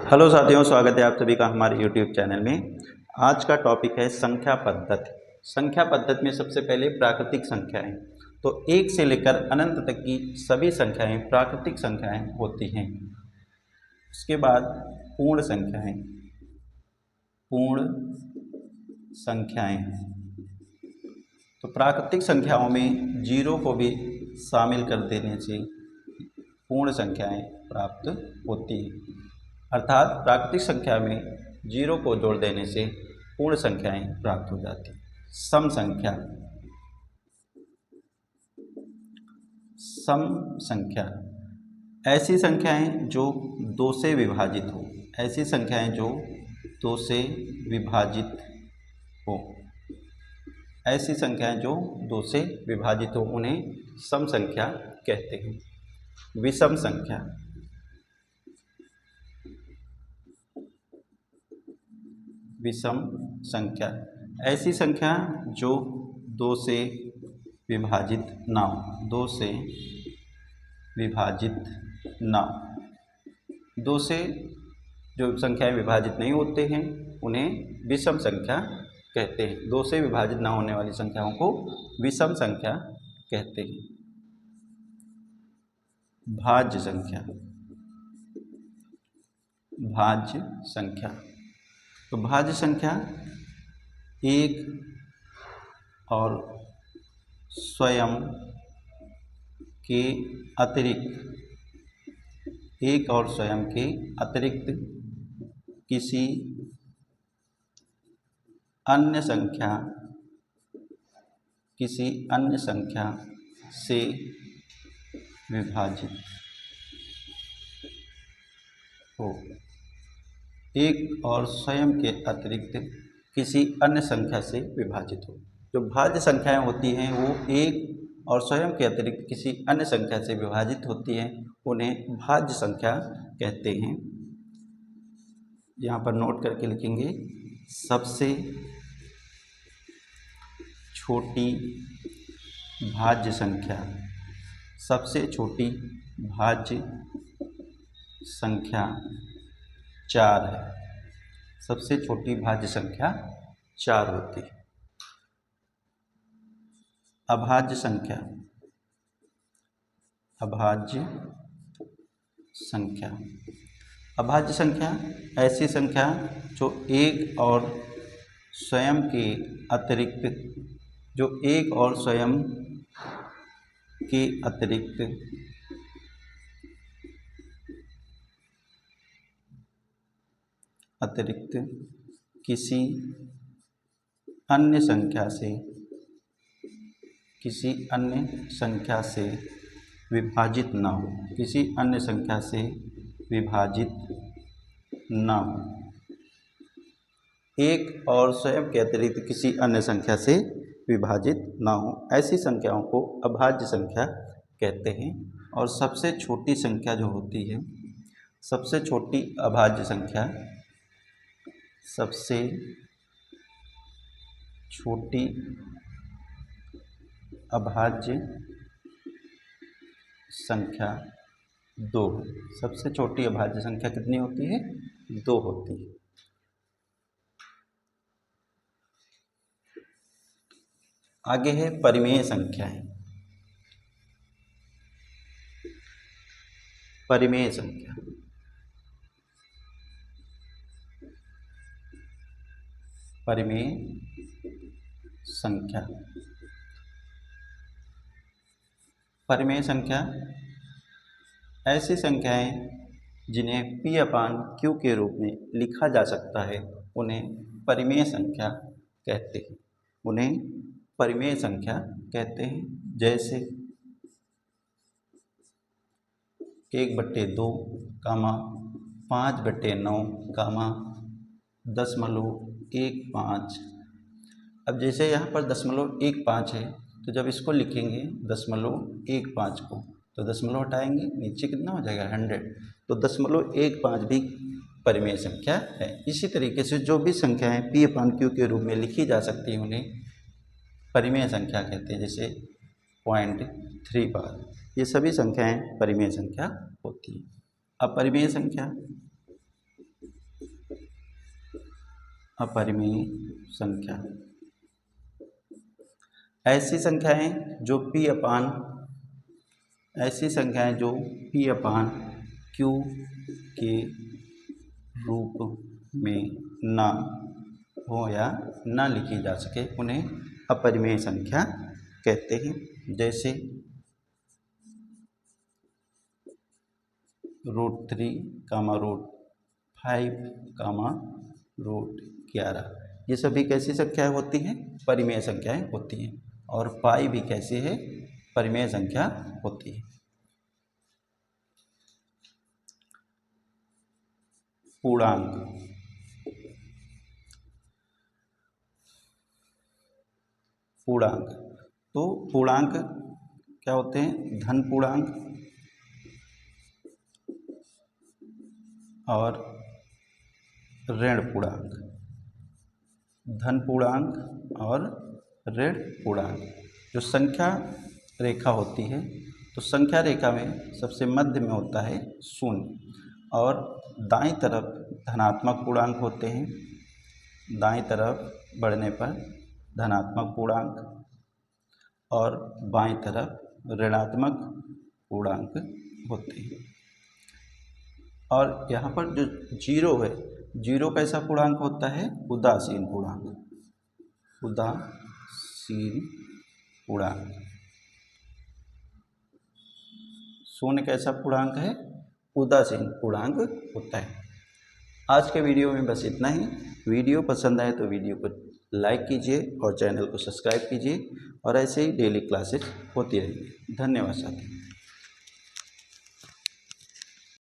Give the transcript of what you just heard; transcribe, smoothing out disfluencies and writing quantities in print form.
Hello साथियों, स्वागत है आप सभी का हमारे YouTube चैनल में। आज का टॉपिक है संख्या पद्धति। संख्या पद्धति में सबसे पहले प्राकृतिक संख्याएं। तो एक से लेकर अनंत तक की सभी संख्याएं प्राकृतिक संख्याएं होती हैं। उसके बाद पूर्ण संख्याएं। पूर्ण संख्याएं तो प्राकृतिक संख्याओं में जीरो को भी शामिल कर देने से पूर्ण संख्याएं प्राप्त होती हैं। अर्थात प्राकृतिक संख्या में जीरो को जोड़ देने से पूर्ण संख्याएं प्राप्त हो जाती हैं। सम संख्या। सम संख्या ऐसी संख्याएं जो दो से विभाजित हो। ऐसी संख्याएं जो दो से विभाजित हो। ऐसी संख्याएं जो दो से विभाजित हो उन्हें सम संख्या कहते हैं। विषम संख्या। विषम संख्या ऐसी संख्या जो दो से विभाजित ना हो। दो से विभाजित ना हो। दो से जो संख्याएं विभाजित नहीं होते हैं उन्हें विषम संख्या कहते हैं। दो से विभाजित ना होने वाली संख्याओं को विषम संख्या कहते हैं। भाज्य संख्या। भाज्य संख्या तो भाज्य संख्या एक और स्वयं के अतिरिक्त किसी अन्य संख्या से विभाजित हो। एक और स्वयं के अतिरिक्त किसी अन्य संख्या से विभाजित हो। जो भाज्य संख्याएं होती हैं वो एक और स्वयं के अतिरिक्त किसी अन्य संख्या से विभाजित होती हैं, उन्हें भाज्य संख्या कहते हैं। यहाँ पर नोट करके लिखेंगे, सबसे छोटी भाज्य संख्या। सबसे छोटी भाज्य संख्या 4 है। सबसे छोटी भाज्य संख्या 4 होती है। अभाज्य संख्या। अभाज्य संख्या अभाज्य संख्या ऐसी संख्या जो एक और स्वयं के अतिरिक्त किसी अन्य संख्या से विभाजित ना हो। किसी अन्य संख्या से विभाजित ना हो। एक और स्वयं के अतिरिक्त किसी अन्य संख्या से विभाजित ना हो। ऐसी संख्याओं को अभाज्य संख्या कहते हैं। और सबसे छोटी संख्या जो होती है, सबसे छोटी अभाज्य संख्या, सबसे छोटी अभाज्य संख्या 2 है। सबसे छोटी अभाज्य संख्या कितनी होती है? 2 होती है। आगे है परिमेय संख्याएं। परिमेय संख्या। परिमेय संख्या। परिमेय संख्या ऐसी संख्याएं जिन्हें P/Q के रूप में लिखा जा सकता है, उन्हें परिमेय संख्या कहते हैं। उन्हें परिमेय संख्या कहते हैं। जैसे 1/2, 5/9, 0.15। अब जैसे यहाँ पर 0.15 है, तो जब इसको लिखेंगे 0.15 को, तो दशमलव हटाएंगे, नीचे कितना हो जाएगा? 100। तो 0.15 भी परिमेय संख्या है। इसी तरीके से जो भी संख्याएं P/Q के रूप में लिखी जा सकती हैं उन्हें परिमेय संख्या कहते हैं। जैसे 0.35, ये सभी संख्याएं परिमेय संख्या होती हैं। अपरिमेय संख्या। अपरिमेय संख्या। ऐसी संख्याएं जो P अपान Q के रूप में ना हो या ना लिखी जा सके उन्हें अपरिमेय संख्या कहते हैं। जैसे √3, √5, √11, ये सभी कैसी संख्याएं होती हैं? परिमेय संख्याएं होती हैं। और पाई भी कैसी है? परिमेय संख्या होती है। पूर्णांक, तो पूर्णांक क्या होते हैं? धन पूर्णांक और ऋण पूर्णांक। धन पूर्णांक और ऋण पूर्णांक। जो संख्या रेखा होती है, तो संख्या रेखा में सबसे मध्य में होता है शून्य, और दाईं तरफ धनात्मक पूर्णांक होते हैं, दाईं तरफ बढ़ने पर धनात्मक पूर्णांक, और बाईं तरफ ऋणात्मक पूर्णांक होते हैं। और यहाँ पर जो जीरो है, जीरो कैसा पूर्णांक होता है? उदासीन पूर्णांक, उदासीन पूर्णांक। शून्य कैसा पूर्णांक है? उदासीन पूर्णांक होता है। आज के वीडियो में बस इतना ही। वीडियो पसंद आए तो वीडियो को लाइक कीजिए और चैनल को सब्सक्राइब कीजिए, और ऐसे ही डेली क्लासेस होती रहेंगी। धन्यवाद साथियों।